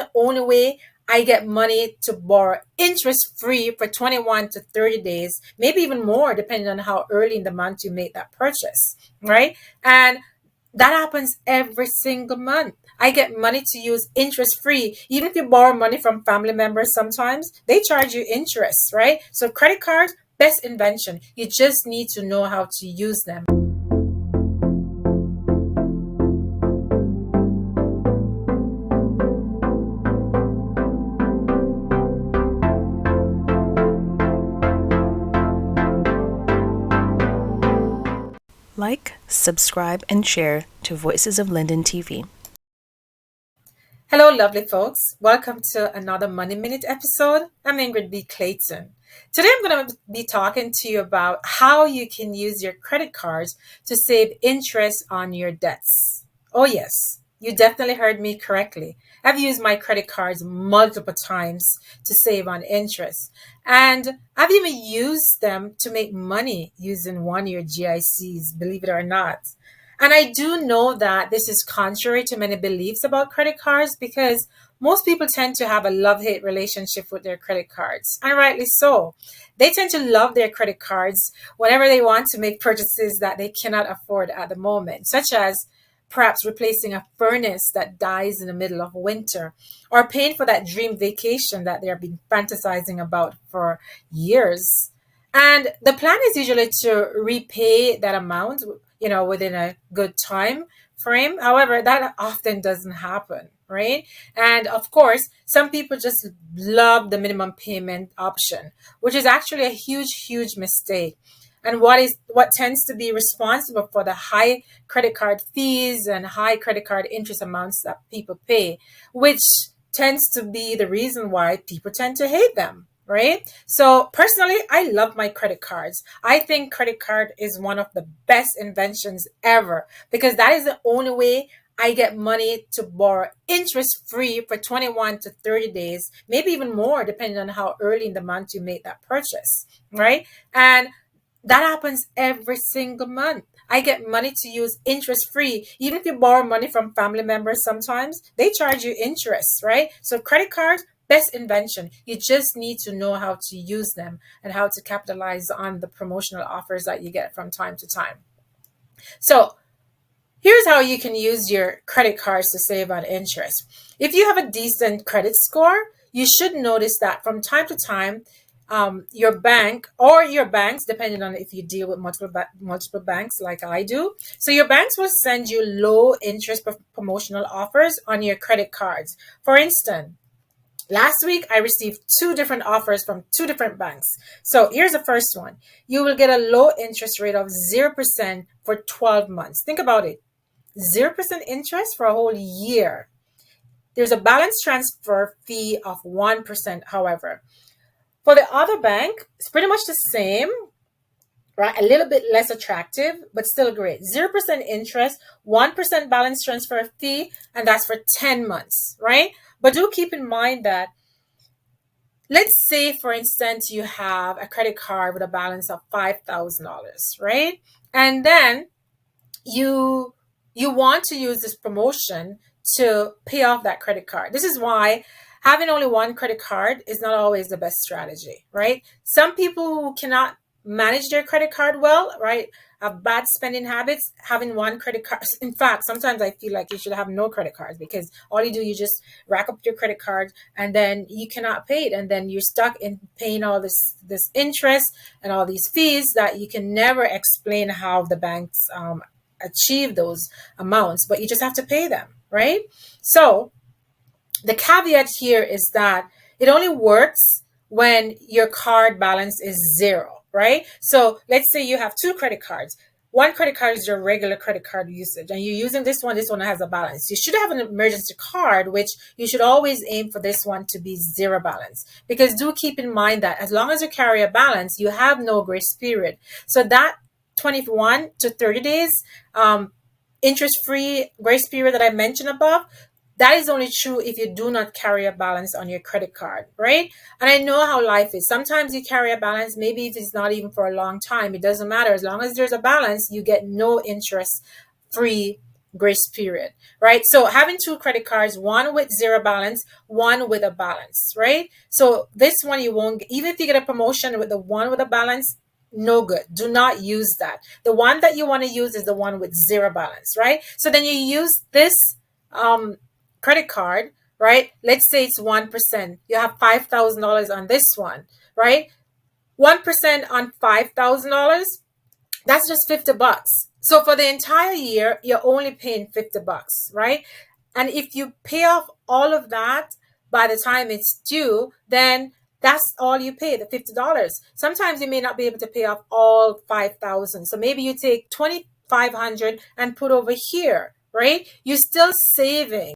the only way I get money to borrow interest free for 21 to 30 days, maybe even more, depending on how early in the month you make that purchase, right? And that happens every single month. I get money to use interest free. Even if you borrow money from family members, sometimes they charge you interest, right? So credit cards, best invention. You just need to know how to use them. Like, subscribe, and share to Voices of Linden TV. Hello, lovely folks. Welcome to another Money Minute episode. I'm Ingrid B. Clayton. Today I'm going to be talking to you about how you can use your credit cards to save interest on your debts. Oh, yes, you definitely heard me correctly. I've used my credit cards multiple times to save on interest. And I've even used them to make money using one-year GICs, believe it or not. And I do know that this is contrary to many beliefs about credit cards because most people tend to have a love-hate relationship with their credit cards, and rightly so. They tend to love their credit cards whenever they want to make purchases that they cannot afford at the moment, such as perhaps replacing a furnace that dies in the middle of winter, or paying for that dream vacation that they've been fantasizing about for years. And the plan is usually to repay that amount, within a good time frame. However, that often doesn't happen, right? And of course, some people just love the minimum payment option, which is actually a huge, huge mistake. And what tends to be responsible for the high credit card fees and high credit card interest amounts that people pay, which tends to be the reason why people tend to hate them, right? So personally, I love my credit cards. I think credit card is one of the best inventions ever because that is the only way I get money to borrow interest free for 21 to 30 days, maybe even more, depending on how early in the month you make that purchase, right? And that happens every single month. I get money to use interest free. Even if you borrow money from family members, sometimes they charge you interest, right? So credit cards, best invention. You just need to know how to use them and how to capitalize on the promotional offers that you get from time to time. So here's how you can use your credit cards to save on interest. If you have a decent credit score, you should notice that from time to time, your bank or your banks, depending on if you deal with multiple banks like I do. So your banks will send you low interest promotional offers on your credit cards. For instance, last week, I received two different offers from two different banks. So here's the first one. You will get a low interest rate of 0% for 12 months. Think about it. 0% interest for a whole year. There's a balance transfer fee of 1%, however. For the other bank, it's pretty much the same, right? A little bit less attractive, but still great. 0% interest, 1% balance transfer fee, and that's for 10 months, right? But do keep in mind that, let's say, for instance, you have a credit card with a balance of $5,000, right? And then you want to use this promotion to pay off that credit card. This is why having only one credit card is not always the best strategy, right? Some people who cannot manage their credit card well, right, have bad spending habits, having one credit card. In fact, sometimes I feel like you should have no credit cards because all you do, you just rack up your credit card and then you cannot pay it. And then you're stuck in paying all this interest and all these fees that you can never explain how the banks achieve those amounts, but you just have to pay them, right? So the caveat here is that it only works when your card balance is zero, right? So let's say you have two credit cards. One credit card is your regular credit card usage, and you're using this one has a balance. You should have an emergency card, which you should always aim for this one to be zero balance. Because do keep in mind that as long as you carry a balance, you have no grace period. So that 21 to 30 days interest-free grace period that I mentioned above, that is only true if you do not carry a balance on your credit card, right? And I know how life is. Sometimes you carry a balance, maybe if it's not even for a long time, it doesn't matter. As long as there's a balance, you get no interest free grace period, right? So having two credit cards, one with zero balance, one with a balance, right? So this one you won't, even if you get a promotion with the one with a balance, no good. Do not use that. The one that you want to use is the one with zero balance, right? So then you use this um, credit card, right? Let's say it's 1%. You have $5,000 on this one, right? 1% on $5,000, that's just $50. So for the entire year, you're only paying $50, right? And if you pay off all of that by the time it's due, then that's all you pay, the $50. Sometimes you may not be able to pay off all 5,000. So maybe you take 2,500 and put over here, right? You're still saving